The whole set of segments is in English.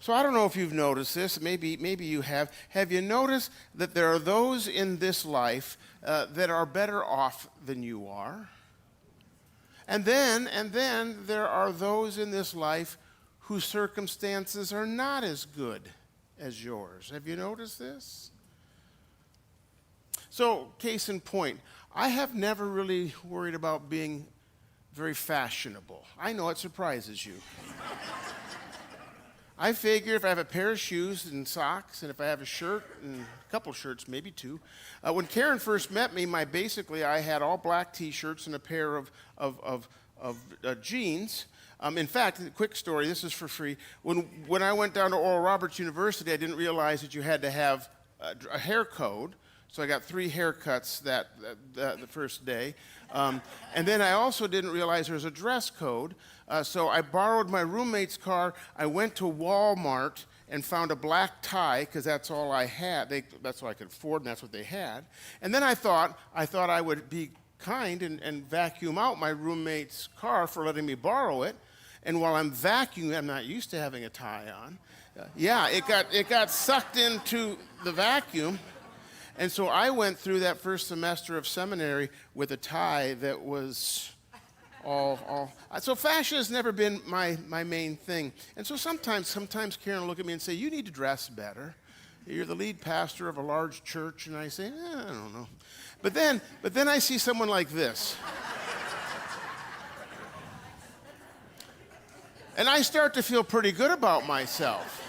So I don't know if you've noticed this. Maybe you have. Have you noticed that there are those in this life that are better off than you are? And then there are those in this life whose circumstances are not as good as yours. Have you noticed this? So, case in point, I have never really worried about being very fashionable. I know it surprises you. I figure if I have a pair of shoes and socks, and if I have a shirt and a couple shirts, maybe two. When Karen first met me, I had all black T-shirts and a pair of jeans. In fact, quick story, this is for free. When I went down to Oral Roberts University, I didn't realize that you had to have a hair code. So I got 3 haircuts the first day. And then I also didn't realize there was a dress code. So I borrowed my roommate's car. I went to Walmart and found a black tie because that's all I had. That's all I could afford, and that's what they had. And then I thought I would be kind and vacuum out my roommate's car for letting me borrow it. And while I'm vacuuming, I'm not used to having a tie on. It got sucked into the vacuum. And so I went through that first semester of seminary with a tie that was all. So fashion has never been my main thing. And so sometimes Karen will look at me and say, "You need to dress better. You're the lead pastor of a large church." And I say, I don't know. But then I see someone like this. And I start to feel pretty good about myself.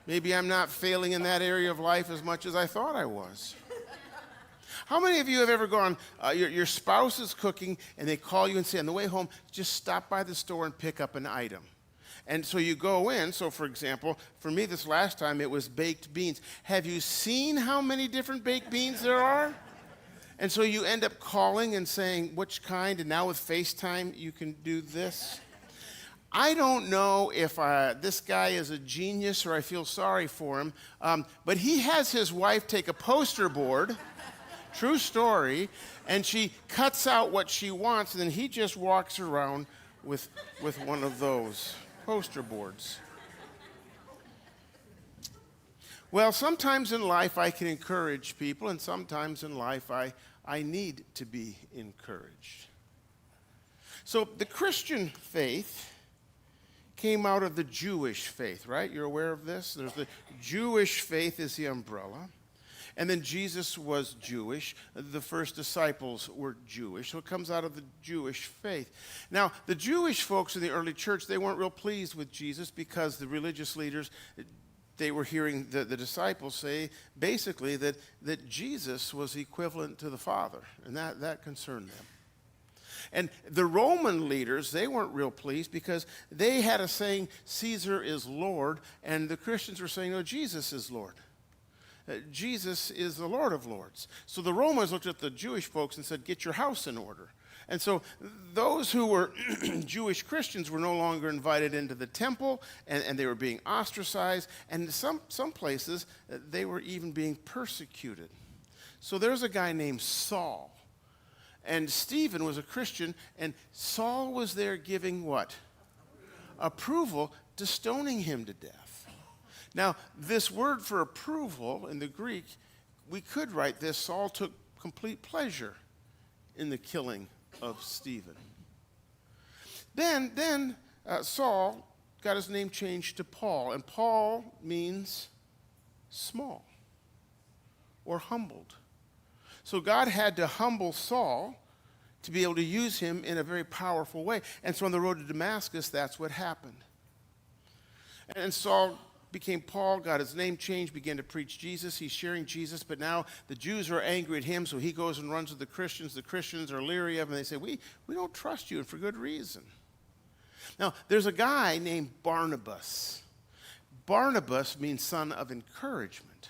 Maybe I'm not failing in that area of life as much as I thought I was. How many of you have ever gone, your spouse is cooking, and they call you and say, on the way home, just stop by the store and pick up an item? And so you go in. So, for example, for me this last time, it was baked beans. Have you seen how many different baked beans there are? And so you end up calling and saying, which kind? And now with FaceTime, you can do this. I don't know if this guy is a genius or I feel sorry for him, but he has his wife take a poster board, true story, and she cuts out what she wants, and then he just walks around with one of those poster boards. Well, sometimes in life I can encourage people, and sometimes in life I need to be encouraged. So the Christian faith came out of the Jewish faith, right? You're aware of this? There's the Jewish faith is the umbrella. And then Jesus was Jewish. The first disciples were Jewish. So it comes out of the Jewish faith. Now, the Jewish folks in the early church, they weren't real pleased with Jesus because the religious leaders, they were hearing the disciples say basically that Jesus was equivalent to the Father. And that concerned them. And the Roman leaders, they weren't real pleased because they had a saying, Caesar is Lord, and the Christians were saying, no, Jesus is Lord. Jesus is the Lord of Lords. So the Romans looked at the Jewish folks and said, get your house in order. And so those who were Jewish Christians were no longer invited into the temple, and they were being ostracized, and in some places they were even being persecuted. So there's a guy named Saul. And Stephen was a Christian, and Saul was there giving what? Approval to stoning him to death. Now, this word for approval in the Greek, we could write this, Saul took complete pleasure in the killing of Stephen. Then Saul got his name changed to Paul, and Paul means small or humbled. So God had to humble Saul to be able to use him in a very powerful way. And so on the road to Damascus, that's what happened. And Saul became Paul, got his name changed, began to preach Jesus. He's sharing Jesus, but now the Jews are angry at him, so he goes and runs with the Christians. The Christians are leery of him, and they say, we don't trust you, and for good reason. Now, there's a guy named Barnabas. Barnabas means son of encouragement.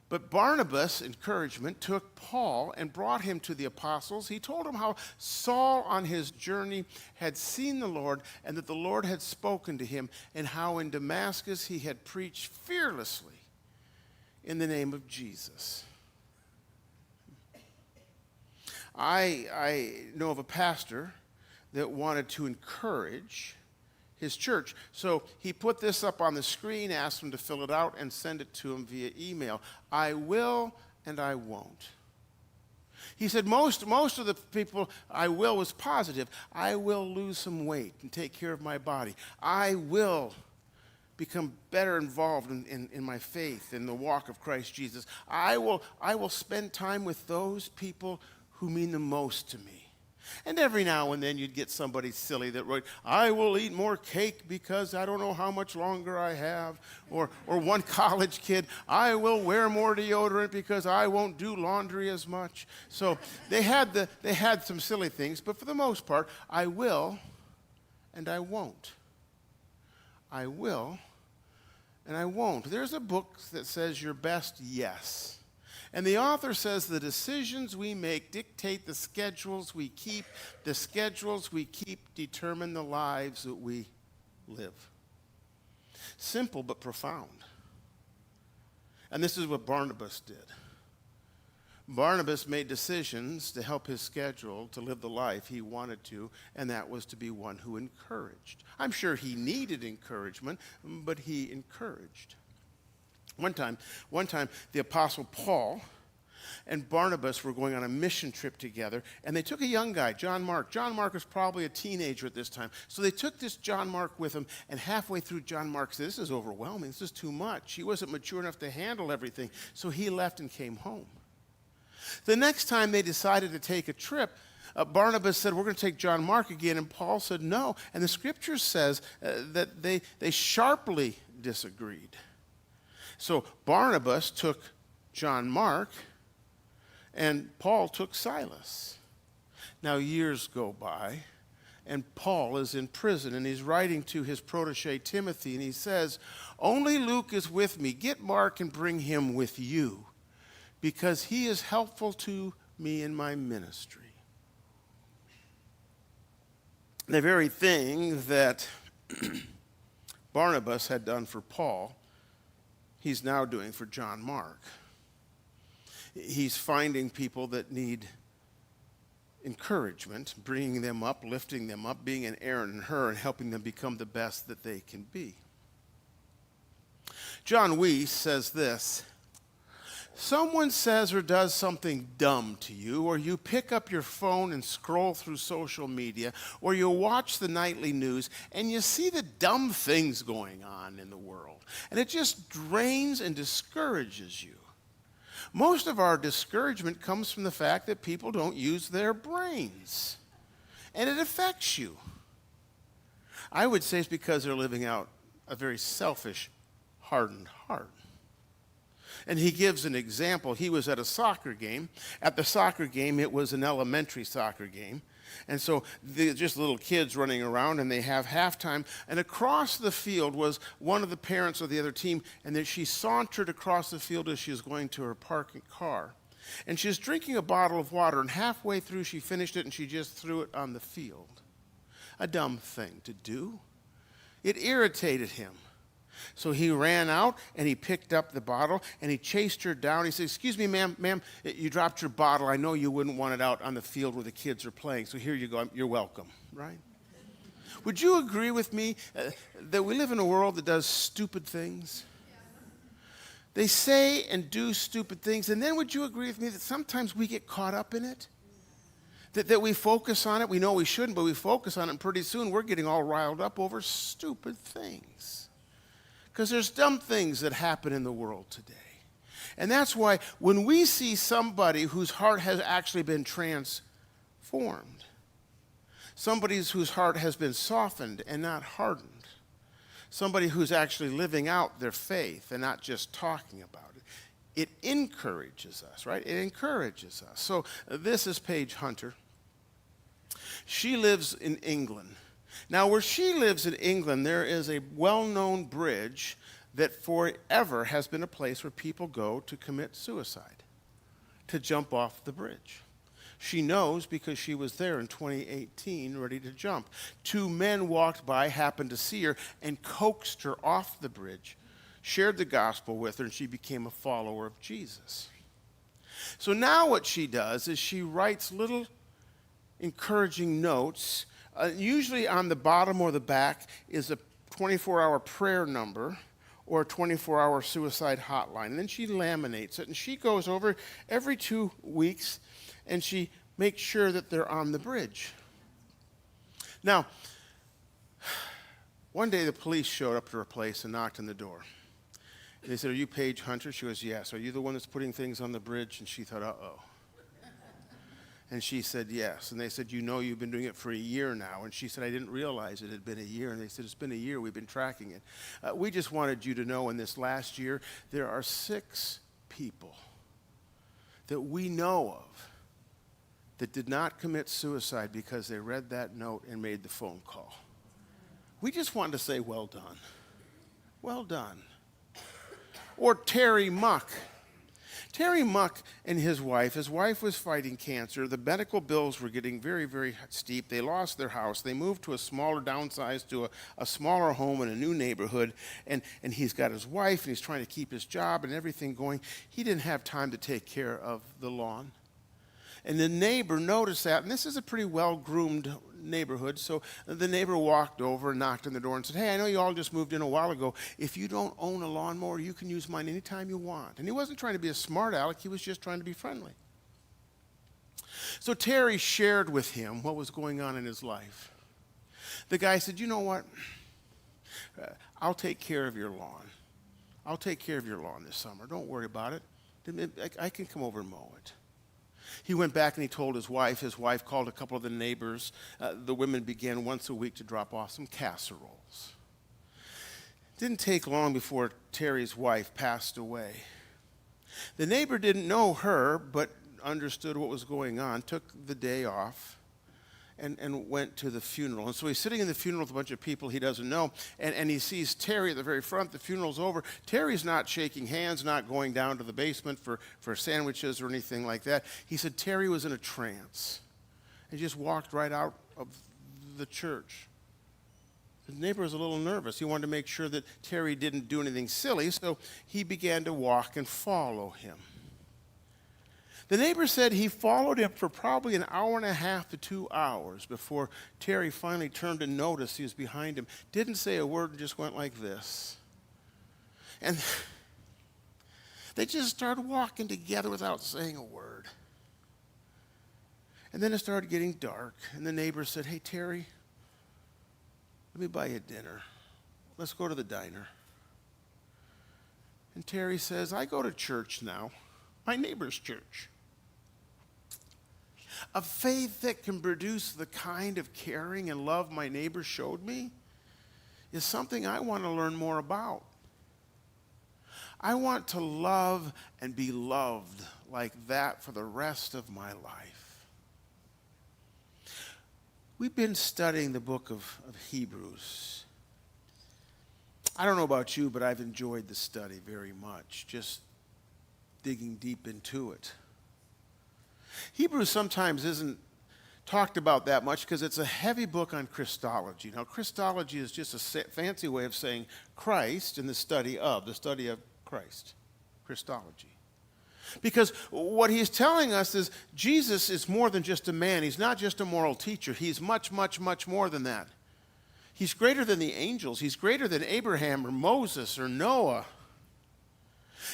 But Barnabas' encouragement took Paul and brought him to the apostles. He told them how Saul on his journey had seen the Lord and that the Lord had spoken to him, and how in Damascus he had preached fearlessly in the name of Jesus. I know of a pastor that wanted to encourage his church. So he put this up on the screen, asked them to fill it out, and send it to him via email. I will and I won't. He said most of the people, I will was positive. I will lose some weight and take care of my body. I will become better involved in my faith, in the walk of Christ Jesus. I will spend time with those people who mean the most to me. And every now and then you'd get somebody silly that wrote, I will eat more cake because I don't know how much longer I have. Or one college kid, I will wear more deodorant because I won't do laundry as much. So they had some silly things, but for the most part, I will and I won't. I will and I won't. There's a book that says your best yes. And the author says the decisions we make dictate the schedules we keep. The schedules we keep determine the lives that we live. Simple but profound. And this is what Barnabas did. Barnabas made decisions to help his schedule to live the life he wanted to, and that was to be one who encouraged. I'm sure he needed encouragement, but he encouraged. One time, the Apostle Paul and Barnabas were going on a mission trip together, and they took a young guy, John Mark. John Mark was probably a teenager at this time. So they took this John Mark with them, and halfway through, John Mark said, this is overwhelming. This is too much. He wasn't mature enough to handle everything. So he left and came home. The next time they decided to take a trip, Barnabas said, we're going to take John Mark again, and Paul said no. And the scripture says that they sharply disagreed. So Barnabas took John Mark, and Paul took Silas. Now years go by, and Paul is in prison, and he's writing to his protege Timothy, and he says, only Luke is with me. Get Mark and bring him with you, because he is helpful to me in my ministry. The very thing that Barnabas had done for Paul, he's now doing for John Mark. He's finding people that need encouragement, bringing them up, lifting them up, being an Aaron and Hur, and helping them become the best that they can be. John Weiss says this: someone says or does something dumb to you, or you pick up your phone and scroll through social media, or you watch the nightly news, and you see the dumb things going on in the world, and it just drains and discourages you. Most of our discouragement comes from the fact that people don't use their brains, and it affects you. I would say it's because they're living out a very selfish, hardened heart. And he gives an example. He was at a soccer game. At the soccer game, it was an elementary soccer game. And so just little kids running around, and they have halftime. And across the field was one of the parents of the other team, and then she sauntered across the field as she was going to her parking car. And she was drinking a bottle of water, and halfway through she finished it, and she just threw it on the field. A dumb thing to do. It irritated him. So he ran out, and he picked up the bottle, and he chased her down. He said, excuse me, ma'am, you dropped your bottle. I know you wouldn't want it out on the field where the kids are playing, so here you go. You're welcome, right? Would you agree with me that we live in a world that does stupid things? They say and do stupid things, and then would you agree with me that sometimes we get caught up in it? That we focus on it. We know we shouldn't, but we focus on it, and pretty soon we're getting all riled up over stupid things. Because there's dumb things that happen in the world today. And that's why when we see somebody whose heart has actually been transformed, somebody whose heart has been softened and not hardened, somebody who's actually living out their faith and not just talking about it, it encourages us, right? It encourages us. So this is Paige Hunter. She lives in England. Now, where she lives in England, there is a well-known bridge that forever has been a place where people go to commit suicide, to jump off the bridge. She knows because she was there in 2018 ready to jump. 2 men walked by, happened to see her, and coaxed her off the bridge, shared the gospel with her, and she became a follower of Jesus. So now what she does is she writes little encouraging notes Usually on the bottom or the back is a 24-hour prayer number or a 24-hour suicide hotline. And then she laminates it, and she goes over every 2 weeks, and she makes sure that they're on the bridge. Now, one day the police showed up to her place and knocked on the door. And they said, "Are you Paige Hunter?" She goes, "Yes." "Are you the one that's putting things on the bridge?" And she thought, uh-oh. And she said, "Yes." And they said, "You know you've been doing it for a year now." And she said, "I didn't realize it had been a year." And they said, "It's been a year. We've been tracking it. We just wanted you to know in this last year, there are 6 people that we know of that did not commit suicide because they read that note and made the phone call. We just wanted to say, well done. Well done." Or Terry Muck. Terry Muck and his wife was fighting cancer. The medical bills were getting very, very steep. They lost their house. They moved to a smaller, downsized to a smaller home in a new neighborhood. And he's got his wife, and he's trying to keep his job and everything going. He didn't have time to take care of the lawn. And the neighbor noticed that, and this is a pretty well-groomed neighborhood, so the neighbor walked over and knocked on the door and said, "Hey, I know you all just moved in a while ago. If you don't own a lawnmower, you can use mine anytime you want." And he wasn't trying to be a smart aleck, he was just trying to be friendly. So Terry shared with him what was going on in his life. The guy said, "You know what? I'll take care of your lawn. I'll take care of your lawn this summer. Don't worry about it. I can come over and mow it." He went back and he told his wife. His wife called a couple of the neighbors. The women began once a week to drop off some casseroles. It didn't take long before Terry's wife passed away. The neighbor didn't know her, but understood what was going on, took the day off, and went to the funeral. And so he's sitting in the funeral with a bunch of people he doesn't know, and he sees Terry at the very front. The funeral's over. Terry's not shaking hands, not going down to the basement for sandwiches or anything like that. He said Terry was in a trance and just walked right out of the church. The neighbor was a little nervous. He wanted to make sure that Terry didn't do anything silly, so he began to walk and follow him. The neighbor said he followed him for probably an hour and a half to 2 hours before Terry finally turned and noticed he was behind him. Didn't say a word and just went like this. And they just started walking together without saying a word. And then it started getting dark, and the neighbor said, "Hey, Terry, let me buy you dinner. Let's go to the diner." And Terry says, "I go to church now, my neighbor's church." A faith that can produce the kind of caring and love my neighbor showed me is something I want to learn more about. I want to love and be loved like that for the rest of my life. We've been studying the book of Hebrews. I don't know about you, but I've enjoyed the study very much, just digging deep into it. Hebrews sometimes isn't talked about that much because it's a heavy book on Christology. Now, Christology is just a fancy way of saying Christ and the study of Christ. Christology. Because what he's telling us is Jesus is more than just a man. He's not just a moral teacher. He's much, much, much more than that. He's greater than the angels. He's greater than Abraham or Moses or Noah.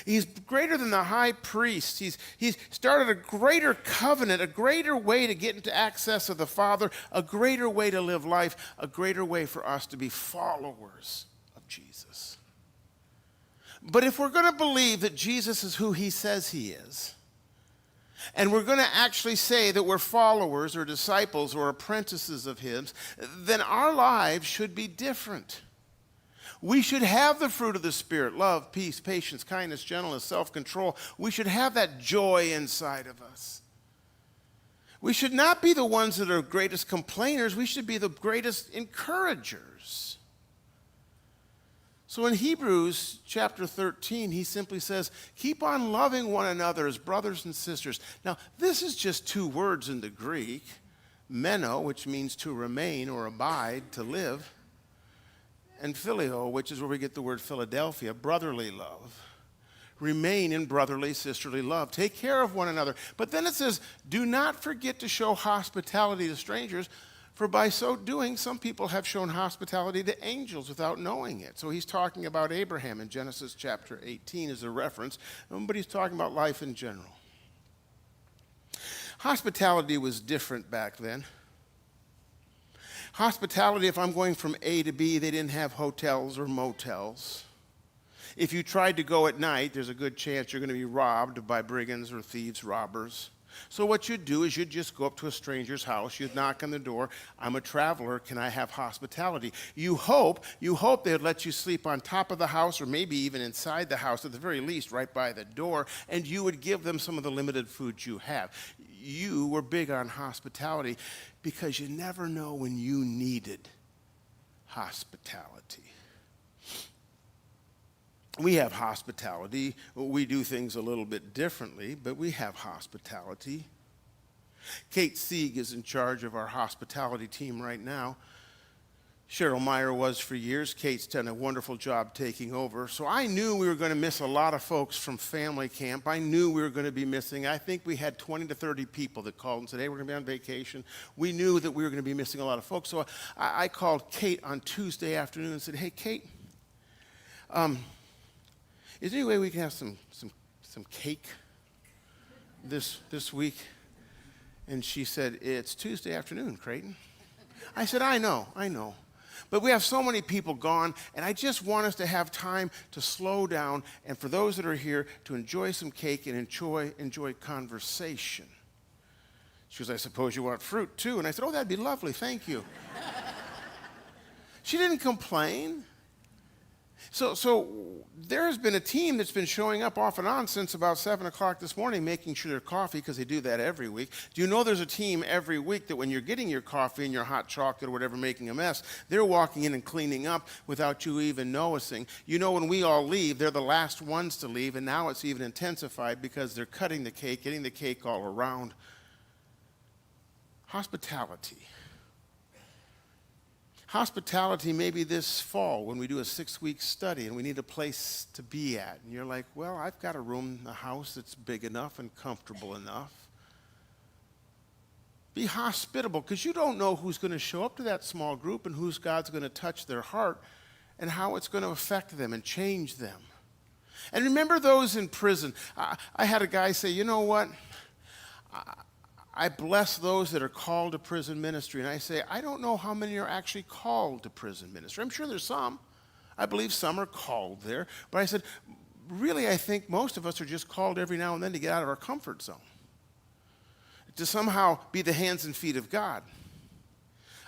He's greater than the high priest. He's started a greater covenant, a greater way to get into access of the Father, a greater way to live life, a greater way for us to be followers of Jesus. But if we're going to believe that Jesus is who he says he is, and we're going to actually say that we're followers or disciples or apprentices of his, then our lives should be different. We should have the fruit of the Spirit: love, peace, patience, kindness, gentleness, self-control. We should have that joy inside of us. We should not be the ones that are greatest complainers. We should be the greatest encouragers. So in Hebrews chapter 13, he simply says, keep on loving one another as brothers and sisters. Now, this is just 2 words in the Greek. Meno, which means to remain or abide, to live, and phileo, which is where we get the word Philadelphia, brotherly love. Remain in brotherly, sisterly love. Take care of one another. But then it says, do not forget to show hospitality to strangers, For by so doing, some people have shown hospitality to angels without knowing it. So he's talking about Abraham in Genesis chapter 18 as a reference, but he's talking about life in general. Hospitality was different back then. Hospitality, if I'm going from A to B, they didn't have hotels or motels. If you tried to go at night, there's a good chance you're going to be robbed by brigands or thieves, robbers. So what you'd do is you'd just go up to a stranger's house, you'd knock on the door, I'm a traveler, can I have hospitality? You hope they'd let you sleep on top of the house or maybe even inside the house, at the very least right by the door, and you would give them some of the limited food you have. You were big on hospitality because you never know when you needed hospitality. We have hospitality. We do things a little bit differently, but we have hospitality. Kate Sieg is in charge of our hospitality team right now. Cheryl Meyer was for years. Kate's done a wonderful job taking over. So I knew we were going to miss a lot of folks from family camp. I knew we were going to be missing. I think we had 20 to 30 people that called and said, hey, we're going to be on vacation. We knew that we were going to be missing a lot of folks. So I called Kate on Tuesday afternoon and said, hey, Kate, is there any way we can have some cake this week? And she said, it's Tuesday afternoon, Creighton. I said, I know. But we have so many people gone, and I just want us to have time to slow down, and for those that are here, to enjoy some cake and enjoy conversation. She goes, I suppose you want fruit too. And I said, oh, that'd be lovely, thank you. She didn't complain. So there has been a team that's been showing up off and on since about 7 o'clock this morning making sure their coffee, because they do that every week. Do you know there's a team every week that when you're getting your coffee and your hot chocolate or whatever making a mess, they're walking in and cleaning up without you even noticing. You know, when we all leave, they're the last ones to leave, and now it's even intensified because they're cutting the cake, getting the cake all around. Hospitality. Hospitality maybe this fall when we do a 6-week study and we need a place to be at. And you're like, well, I've got a room, a house that's big enough and comfortable enough. Be hospitable, because you don't know who's going to show up to that small group and who's God's going to touch their heart and how it's going to affect them and change them. And remember those in prison. I had a guy say, you know what? I bless those that are called to prison ministry. And I say, I don't know how many are actually called to prison ministry. I'm sure there's some. I believe some are called there. But I said, really, I think most of us are just called every now and then to get out of our comfort zone, to somehow be the hands and feet of God.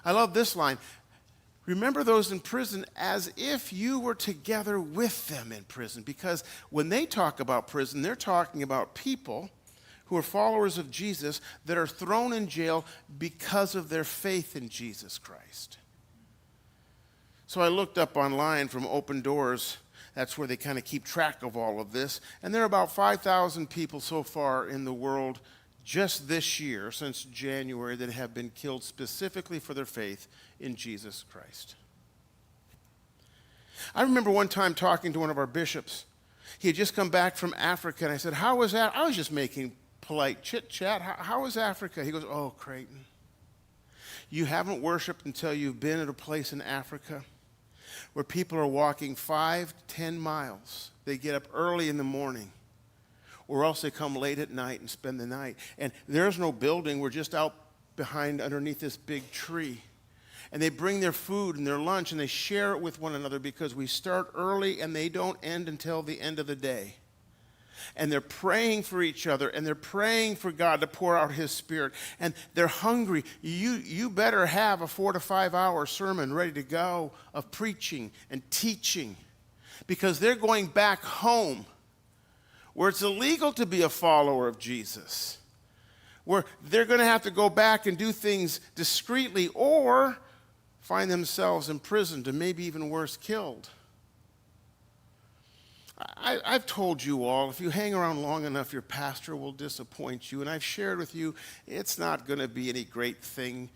I love this line. Remember those in prison as if you were together with them in prison. Because when they talk about prison, they're talking about people who are followers of Jesus that are thrown in jail because of their faith in Jesus Christ. So I looked up online from Open Doors. That's where they kind of keep track of all of this. And there are about 5,000 people so far in the world just this year, since January, that have been killed specifically for their faith in Jesus Christ. I remember one time talking to one of our bishops. He had just come back from Africa, and I said, how was that? I was just making polite chit-chat. How was Africa? He goes, oh, Creighton, you haven't worshiped until you've been at a place in Africa where people are walking 5 to 10 miles. They get up early in the morning, or else they come late at night and spend the night. And there's no building. We're just out behind underneath this big tree. And they bring their food and their lunch, and they share it with one another, because we start early and they don't end until the end of the day. And they're praying for each other, and they're praying for God to pour out His Spirit. And they're hungry. You better have a 4 to 5 hour sermon ready to go of preaching and teaching, because they're going back home where it's illegal to be a follower of Jesus, where they're going to have to go back and do things discreetly or find themselves imprisoned and maybe even worse, killed. I've told you all, if you hang around long enough, your pastor will disappoint you. And I've shared with you, it's not going to be any great thing,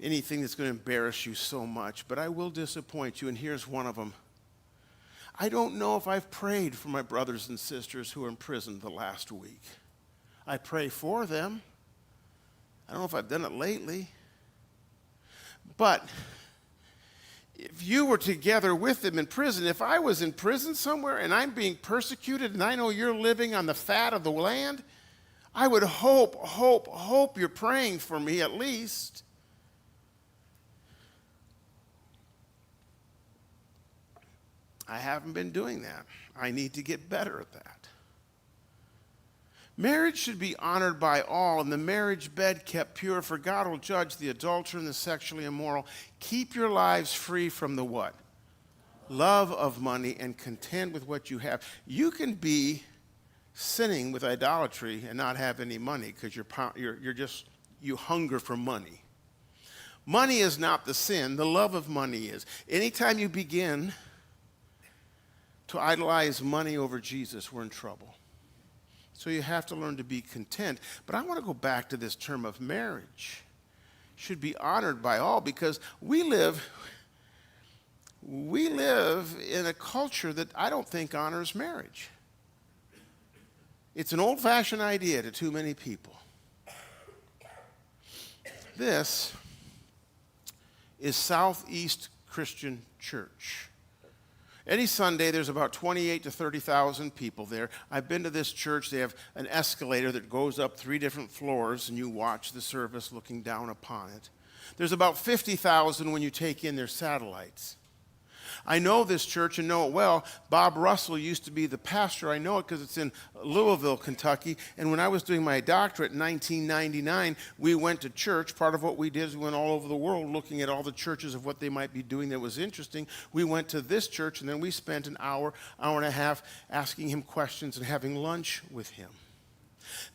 anything that's going to embarrass you so much. But I will disappoint you, and here's one of them. I don't know if I've prayed for my brothers and sisters who are in prison the last week. I pray for them. I don't know if I've done it lately. But if you were together with them in prison, if I was in prison somewhere and I'm being persecuted and I know you're living on the fat of the land, I would hope you're praying for me at least. I haven't been doing that. I need to get better at that. Marriage should be honored by all, and the marriage bed kept pure, for God will judge the adulterer and the sexually immoral. Keep your lives free from the what? Love of money, and content with what you have. You can be sinning with idolatry and not have any money because you hunger for money. Money is not the sin. The love of money is. Anytime you begin to idolize money over Jesus, we're in trouble. So you have to learn to be content. But I want to go back to this term of marriage. Should be honored by all, because we live in a culture that I don't think honors marriage. It's an old-fashioned idea to too many people. This is Southeast Christian Church. Any Sunday, there's about 28 to 30,000 people there. I've been to this church. They have an escalator that goes up 3 different floors, and you watch the service looking down upon it. There's about 50,000 when you take in their satellites. I know this church and know it well. Bob Russell used to be the pastor. I know it because it's in Louisville, Kentucky. And when I was doing my doctorate in 1999, we went to church. Part of what we did is we went all over the world looking at all the churches of what they might be doing that was interesting. We went to this church, and then we spent an hour and a half asking him questions and having lunch with him.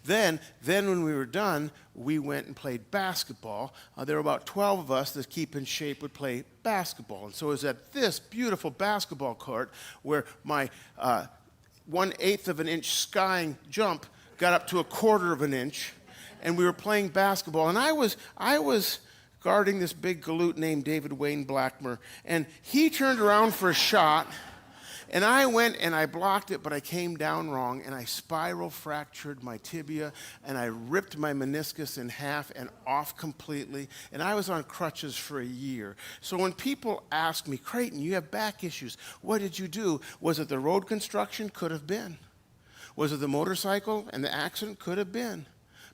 Then when we were done, we went and played basketball. There were about 12 of us that keep in shape would play basketball. And so it was at this beautiful basketball court where my 1/8 of an inch skying jump got up to 1/4 of an inch, and we were playing basketball. And I was guarding this big galoot named David Wayne Blackmer, and he turned around for a shot. And I went and I blocked it, but I came down wrong, and I spiral fractured my tibia, and I ripped my meniscus in half and off completely, and I was on crutches for a year. So when people ask me, Creighton, you have back issues, what did you do? Was it the road construction? Could have been. Was it the motorcycle and the accident? Could have been.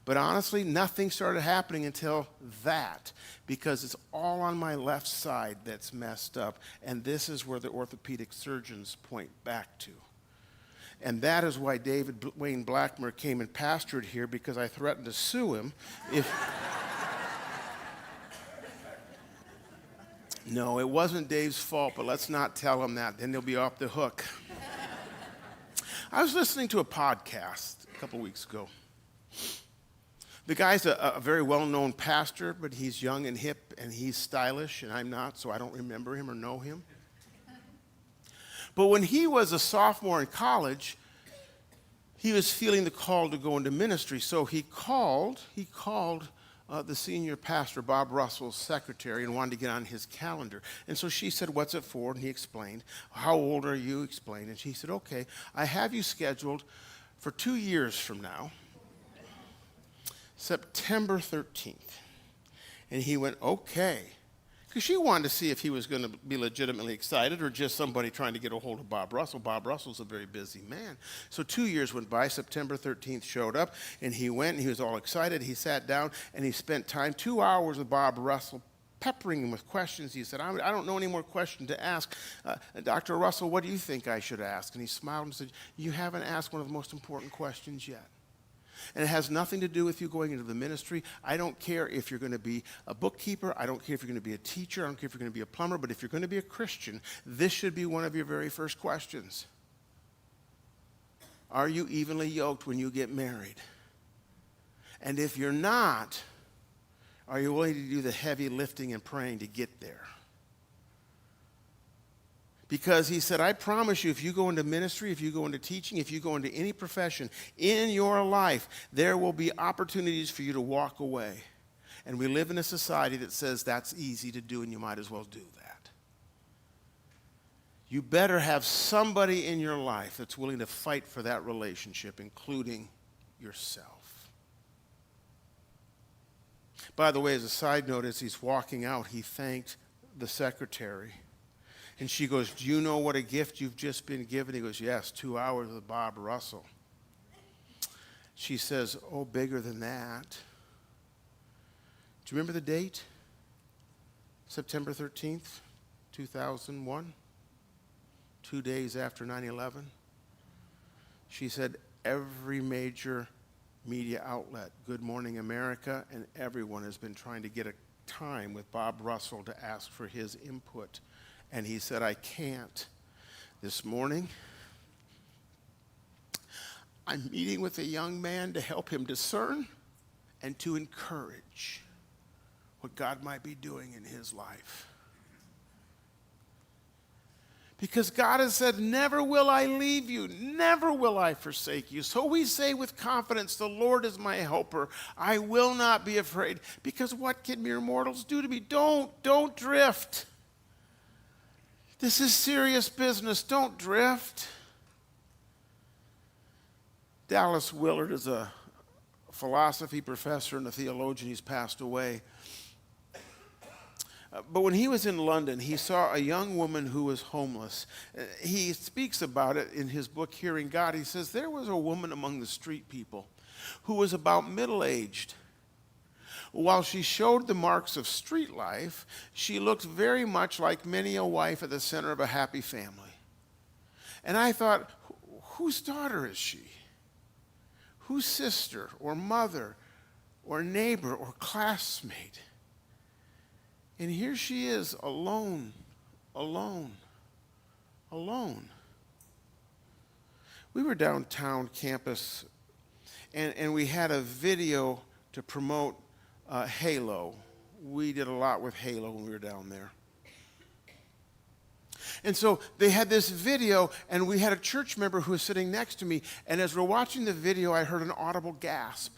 But honestly, nothing started happening until that, because it's all on my left side that's messed up, and this is where the orthopedic surgeons point back to. And that is why David Wayne Blackmer came and pastored here, because I threatened to sue him if... No, it wasn't Dave's fault, but let's not tell him that. Then they'll be off the hook. I was listening to a podcast a couple weeks ago. The guy's a very well-known pastor, but he's young and hip, and he's stylish, and I'm not, so I don't remember him or know him. But when he was a sophomore in college, he was feeling the call to go into ministry, so he called the senior pastor, Bob Russell's secretary, and wanted to get on his calendar. And so she said, what's it for? And he explained. How old are you? Explained. And she said, okay, I have you scheduled for 2 years from now, September 13th. And he went, okay. Because she wanted to see if he was going to be legitimately excited or just somebody trying to get a hold of Bob Russell. Bob Russell's a very busy man. So 2 years went by. September 13th showed up, and he went, and he was all excited. He sat down, and he spent time, 2 hours with Bob Russell, peppering him with questions. He said, I don't know any more questions to ask. Dr. Russell, what do you think I should ask? And he smiled and said, you haven't asked one of the most important questions yet. And it has nothing to do with you going into the ministry. I don't care if you're going to be a bookkeeper. I don't care if you're going to be a teacher. I don't care if you're going to be a plumber. But if you're going to be a Christian, this should be one of your very first questions. Are you evenly yoked when you get married? And if you're not, are you willing to do the heavy lifting and praying to get there? Because he said, I promise you, if you go into ministry, if you go into teaching, if you go into any profession in your life, there will be opportunities for you to walk away. And we live in a society that says that's easy to do and you might as well do that. You better have somebody in your life that's willing to fight for that relationship, including yourself. By the way, as a side note, as he's walking out, he thanked the secretary. And she goes, do you know what a gift you've just been given? He goes, yes, 2 hours with Bob Russell. She says, oh, bigger than that. Do you remember the date? September 13th, 2001, 2 days after 9/11. She said, every major media outlet, Good Morning America, and everyone has been trying to get a time with Bob Russell to ask for his input. And he said, I can't. This morning, I'm meeting with a young man to help him discern and to encourage what God might be doing in his life. Because God has said, never will I leave you, never will I forsake you. So we say with confidence, the Lord is my helper. I will not be afraid. Because what can mere mortals do to me? Don't drift. This is serious business. Don't drift. Dallas Willard is a philosophy professor and a theologian. He's passed away. But when he was in London, he saw a young woman who was homeless. He speaks about it in his book, Hearing God. He says, there was a woman among the street people who was about middle-aged. While she showed the marks of street life, she looked very much like many a wife at the center of a happy family. And I thought, whose daughter is she? Whose sister or mother or neighbor or classmate? And here she is, alone. We were downtown campus, and we had a video to promote Halo. We did a lot with Halo when we were down there. And so they had this video, and we had a church member who was sitting next to me, and as we're watching the video, I heard an audible gasp.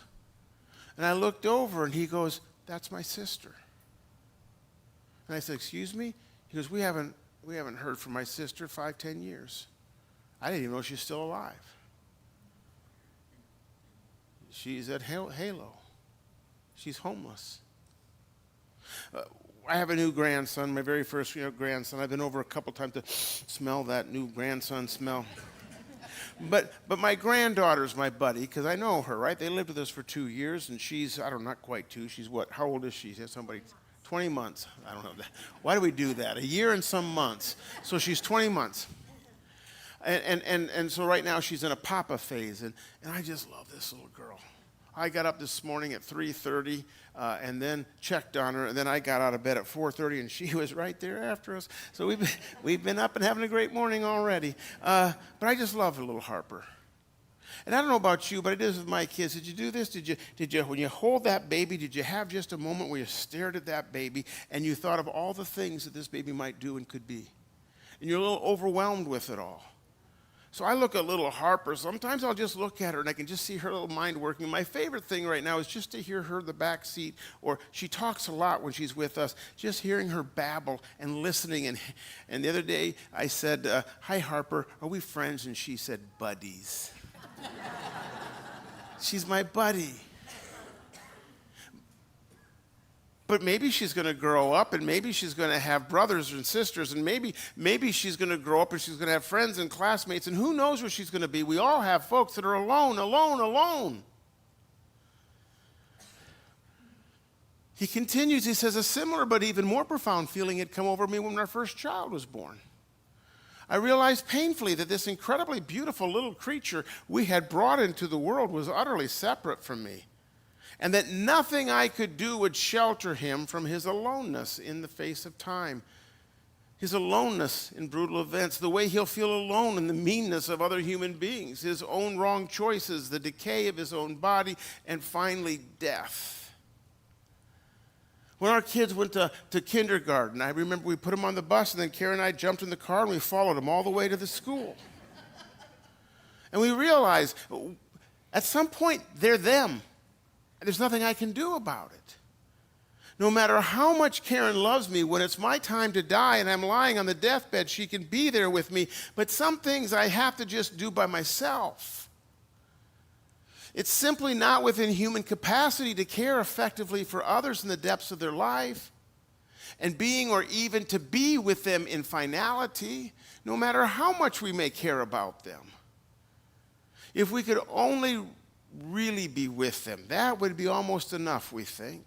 And I looked over, and he goes, that's my sister. And I said, excuse me? He goes, we haven't heard from my sister 5-10 years. I didn't even know she's still alive. She's at Halo. She's homeless. I have a new grandson, my very first grandson. I've been over a couple times to smell that new grandson smell. But my granddaughter's my buddy, because I know her, right? They lived with us for 2 years, and she's, I don't know, not quite 2. She's what? How old is she? Somebody... 20 months. I don't know. Why do we do that? A year and some months. So she's 20 months. And so right now she's in a papa phase. And I just love this little girl. I got up this morning at 3:30 and then checked on her. And then I got out of bed at 4:30 and she was right there after us. So we've been up and having a great morning already. But I just love her little Harper. And I don't know about you, but it is with my kids. Did you do this? Did you, when you hold that baby, did you have just a moment where you stared at that baby and you thought of all the things that this baby might do and could be? And you're a little overwhelmed with it all. So I look at little Harper. Sometimes I'll just look at her and I can just see her little mind working. My favorite thing right now is just to hear her in the back seat, or she talks a lot when she's with us, just hearing her babble and listening. And the other day I said, hi Harper, are we friends? And she said, buddies. She's my buddy. But maybe she's going to grow up, and maybe she's going to have brothers and sisters, and maybe she's going to grow up and she's going to have friends and classmates, and who knows where she's going to be. We all have folks that are alone. He continues, he says, a similar but even more profound feeling had come over me when our first child was born. I realized painfully that this incredibly beautiful little creature we had brought into the world was utterly separate from me, and that nothing I could do would shelter him from his aloneness in the face of time, his aloneness in brutal events, the way he'll feel alone in the meanness of other human beings, his own wrong choices, the decay of his own body, and finally death. When our kids went to kindergarten, I remember we put them on the bus, and then Karen and I jumped in the car, and we followed them all the way to the school. And we realized at some point they're them. There's nothing I can do about it. No matter how much Karen loves me, when it's my time to die and I'm lying on the deathbed, she can be there with me. But some things I have to just do by myself. It's simply not within human capacity to care effectively for others in the depths of their life and being or even to be with them in finality, no matter how much we may care about them. If we could only really be with them, that would be almost enough, we think.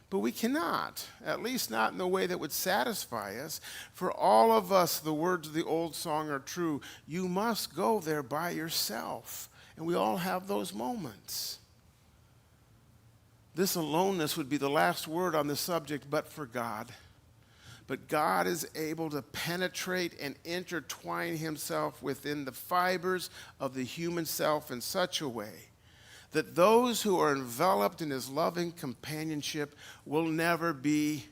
But we cannot, at least not in the way that would satisfy us. For all of us, the words of the old song are true. You must go there by yourself. And we all have those moments. This aloneness would be the last word on the subject, but for God. But God is able to penetrate and intertwine himself within the fibers of the human self in such a way that those who are enveloped in his loving companionship will never be.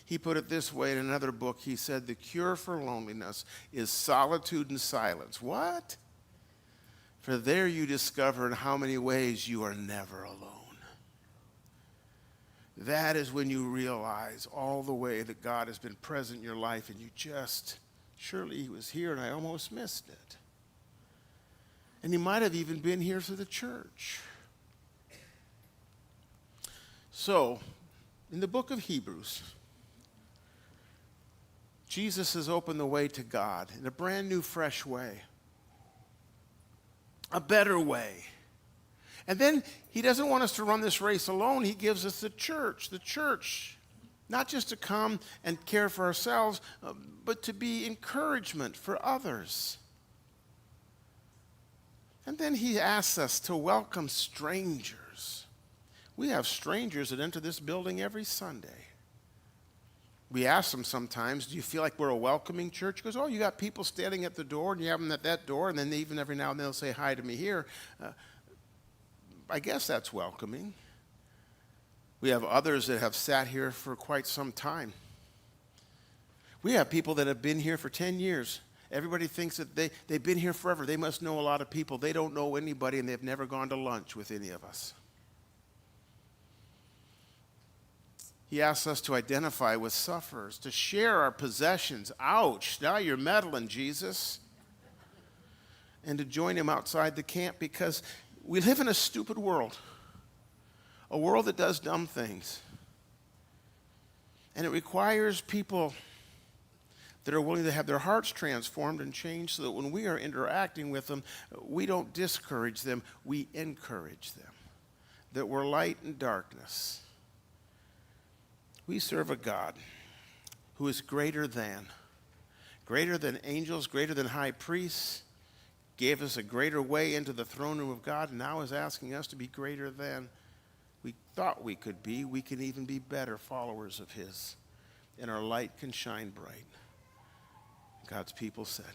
He put it this way in another book. He said, the cure for loneliness is solitude and silence. What? For there you discover in how many ways you are never alone. That is when you realize all the way that God has been present in your life and you just, surely he was here and I almost missed it. And he might have even been here through the church. So, in the book of Hebrews, Jesus has opened the way to God in a brand new, fresh way. A better way. And then he doesn't want us to run this race alone. He gives us the church, not just to come and care for ourselves, but to be encouragement for others. And then he asks us to welcome strangers. We have strangers that enter this building every Sunday. We ask them sometimes, do you feel like we're a welcoming church? He goes, oh, you got people standing at the door, and you have them at that door, and then even every now and then they'll say hi to me here. I guess that's welcoming. We have others that have sat here for quite some time. We have people that have been here for 10 years. Everybody thinks that they've been here forever. They must know a lot of people. They don't know anybody, and they've never gone to lunch with any of us. He asks us to identify with sufferers, to share our possessions. Ouch, now you're meddling, Jesus. And to join him outside the camp because we live in a stupid world, a world that does dumb things. And it requires people that are willing to have their hearts transformed and changed so that when we are interacting with them, we don't discourage them, we encourage them. That we're light in darkness. We serve a God who is greater than angels, greater than high priests, gave us a greater way into the throne room of God, and now is asking us to be greater than we thought we could be. We can even be better followers of his, and our light can shine bright. God's people said.